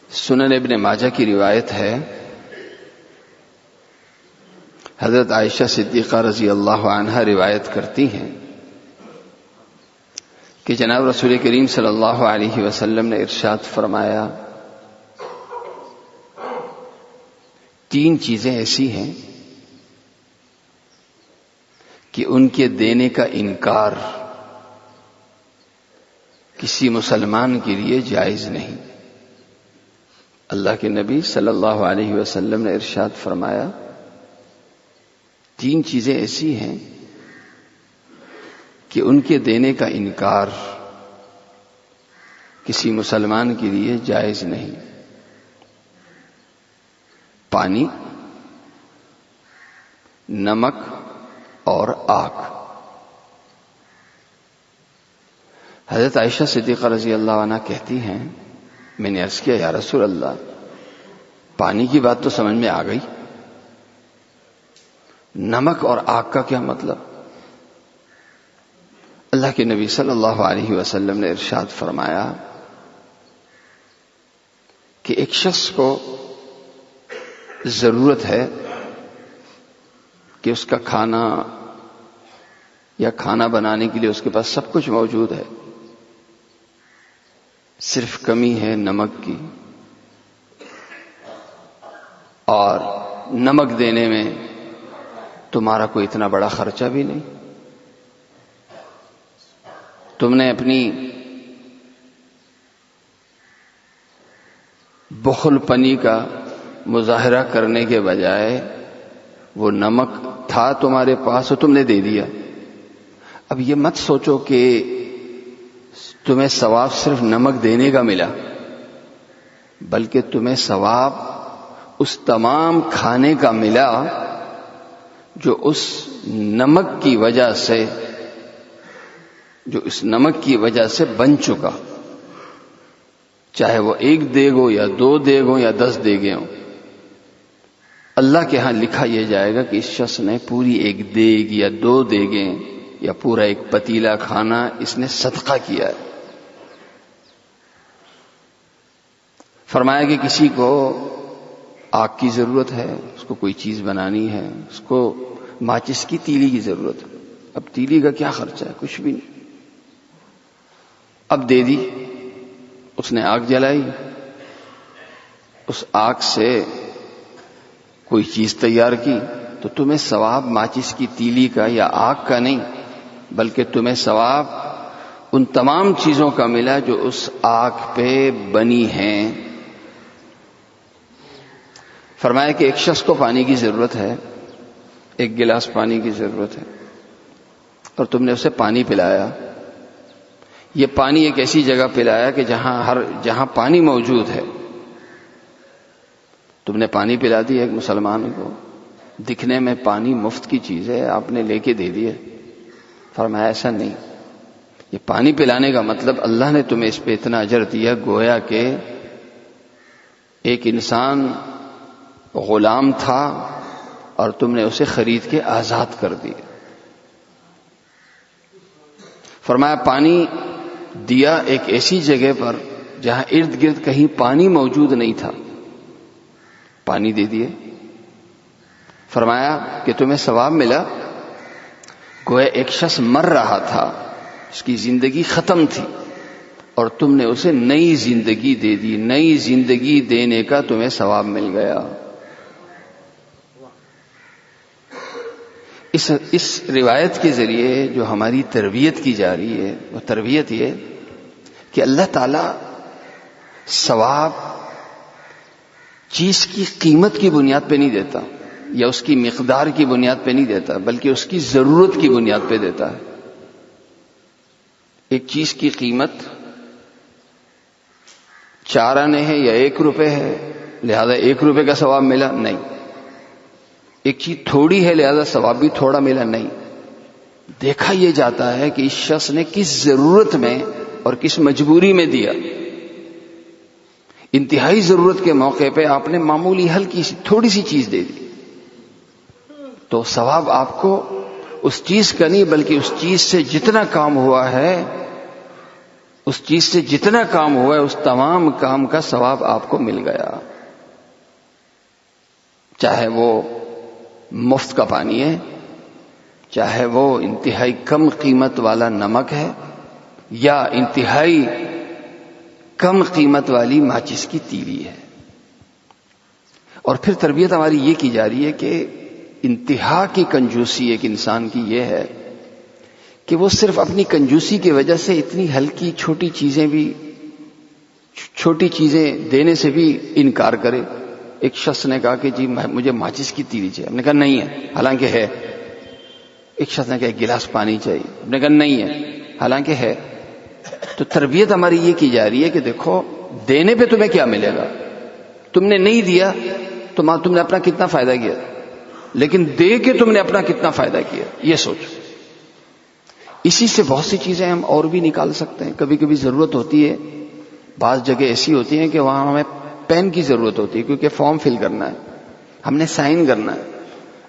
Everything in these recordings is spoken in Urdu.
سنن ابن ماجہ کی روایت ہے، حضرت عائشہ صدیقہ رضی اللہ عنہا روایت کرتی ہیں کہ جناب رسول کریم صلی اللہ علیہ وسلم نے ارشاد فرمایا، 3 چیزیں ایسی ہیں کہ ان کے دینے کا انکار کسی مسلمان کے لیے جائز نہیں۔ اللہ کے نبی صلی اللہ علیہ وسلم نے ارشاد فرمایا، 3 چیزیں ایسی ہیں کہ ان کے دینے کا انکار کسی مسلمان کے لیے جائز نہیں۔ پانی، نمک اور آگ۔ حضرت عائشہ صدیقہ رضی اللہ عنہ کہتی ہیں، میں نے عرض کیا یا رسول اللہ، پانی کی بات تو سمجھ میں آ گئی، نمک اور آگ کا کیا مطلب؟ اللہ کے نبی صلی اللہ علیہ وسلم نے ارشاد فرمایا کہ ایک شخص کو ضرورت ہے کہ اس کا کھانا یا کھانا بنانے کے لیے اس کے پاس سب کچھ موجود ہے، صرف کمی ہے نمک کی، اور نمک دینے میں تمہارا کوئی اتنا بڑا خرچہ بھی نہیں، تم نے اپنی بخل پنی کا مظاہرہ کرنے کے بجائے وہ نمک تھا تمہارے پاس، تم نے دے دیا۔ اب یہ مت سوچو کہ تمہیں ثواب صرف نمک دینے کا ملا، بلکہ تمہیں ثواب اس تمام کھانے کا ملا جو اس نمک کی وجہ سے بن چکا، چاہے وہ 1 دیگ ہو یا 2 دیگ ہو یا 10 دیگیں ہوں۔ اللہ کے ہاں لکھا یہ جائے گا کہ اس شخص نے پوری 1 دیگ یا 2 دیگیں یا پورا 1 پتیلا کھانا اس نے صدقہ کیا ہے۔ فرمایا کہ کسی کو آگ کی ضرورت ہے، اس کو کوئی چیز بنانی ہے، اس کو ماچس کی تیلی کی ضرورت ہے۔ اب تیلی کا کیا خرچہ ہے؟ کچھ بھی نہیں، اب دے دی، اس نے آگ جلائی، اس آگ سے کوئی چیز تیار کی، تو تمہیں ثواب ماچس کی تیلی کا یا آگ کا نہیں، بلکہ تمہیں ثواب ان تمام چیزوں کا ملا جو اس آگ پہ بنی ہیں۔ فرمایا کہ ایک شخص کو پانی کی ضرورت ہے، 1 گلاس پانی کی ضرورت ہے، اور تم نے اسے پانی پلایا۔ یہ پانی ایک ایسی جگہ پلایا کہ جہاں پانی موجود ہے۔ تم نے پانی پلا دیا ایک مسلمان کو، دکھنے میں پانی مفت کی چیز ہے، آپ نے لے کے دے دیا۔ فرمایا ایسا نہیں، یہ پانی پلانے کا مطلب اللہ نے تمہیں اس پہ اتنا اجر دیا گویا کہ ایک انسان غلام تھا اور تم نے اسے خرید کے آزاد کر دیا۔ فرمایا پانی دیا ایک ایسی جگہ پر جہاں ارد گرد کہیں پانی موجود نہیں تھا، پانی دے دیے۔ فرمایا کہ تمہیں ثواب ملا، گویا ایک شخص مر رہا تھا، اس کی زندگی ختم تھی، اور تم نے اسے نئی زندگی دے دی، نئی زندگی دینے کا تمہیں ثواب مل گیا۔ اس روایت کے ذریعے جو ہماری تربیت کی جا رہی ہے وہ تربیت یہ کہ اللہ تعالی ثواب چیز کی قیمت کی بنیاد پہ نہیں دیتا یا اس کی مقدار کی بنیاد پہ نہیں دیتا، بلکہ اس کی ضرورت کی بنیاد پہ دیتا ہے۔ ایک چیز کی قیمت 4 آنے ہے یا 1 روپے ہے، لہذا 1 روپے کا ثواب ملا، نہیں۔ ایک چیز تھوڑی ہے لہذا ثواب بھی تھوڑا ملا، نہیں۔ دیکھا یہ جاتا ہے کہ اس شخص نے کس ضرورت میں اور کس مجبوری میں دیا۔ انتہائی ضرورت کے موقع پہ آپ نے معمولی ہلکی سی تھوڑی سی چیز دے دی، تو ثواب آپ کو اس چیز کا نہیں بلکہ اس چیز سے جتنا کام ہوا ہے اس چیز سے جتنا کام ہوا ہے اس تمام کام کا ثواب آپ کو مل گیا، چاہے وہ مفت کا پانی ہے، چاہے وہ انتہائی کم قیمت والا نمک ہے، یا انتہائی کم قیمت والی ماچس کی تیلی ہے۔ اور پھر تربیت ہماری یہ کی جا رہی ہے کہ انتہا کی کنجوسی ایک انسان کی یہ ہے کہ وہ صرف اپنی کنجوسی کی وجہ سے اتنی ہلکی چھوٹی چیزیں دینے سے بھی انکار کرے۔ ایک شخص نے کہا کہ جی مجھے ماچس کی تیلی چاہیے، ہم نے کہا نہیں ہے حالانکہ ہے۔ ایک شخص نے کہا ایک گلاس پانی چاہیے، ہم نے کہا نہیں ہے حالانکہ ہے۔ تو تربیت ہماری یہ کی جا رہی ہے کہ دیکھو دینے پہ تمہیں کیا ملے گا، تم نے نہیں دیا تو تم نے اپنا کتنا فائدہ کیا، لیکن دے کے تم نے اپنا کتنا فائدہ کیا، یہ سوچو۔ اسی سے بہت سی چیزیں ہم اور بھی نکال سکتے ہیں۔ کبھی کبھی ضرورت ہوتی ہے، بعض جگہ ایسی ہوتی ہیں کہ وہاں ہمیں پین کی ضرورت ہوتی ہے کیونکہ فارم فل کرنا ہے، ہم نے سائن کرنا ہے۔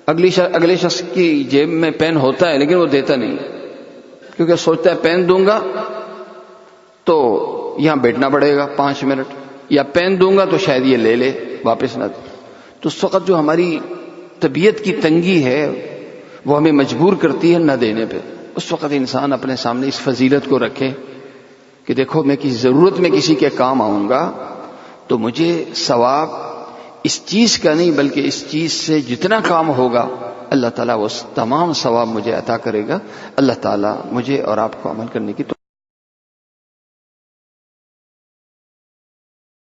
اگلے شخص کی جیب میں پین ہوتا ہے لیکن وہ دیتا نہیں کیونکہ سوچتا ہے پین دوں گا تو یہاں بیٹھنا پڑے گا 5 منٹ، یا پین دوں گا تو شاید یہ لے لے واپس نہ دے۔ تو اس وقت جو ہماری طبیعت کی تنگی ہے وہ ہمیں مجبور کرتی ہے نہ دینے پہ۔ اس وقت انسان اپنے سامنے اس فضیلت کو رکھے کہ دیکھو میں کسی ضرورت میں کسی کے کام آؤں گا تو مجھے ثواب اس چیز کا نہیں بلکہ اس چیز سے جتنا کام ہوگا اللہ تعالیٰ وہ تمام ثواب مجھے عطا کرے گا۔ اللہ تعالیٰ مجھے اور آپ کو عمل کرنے کی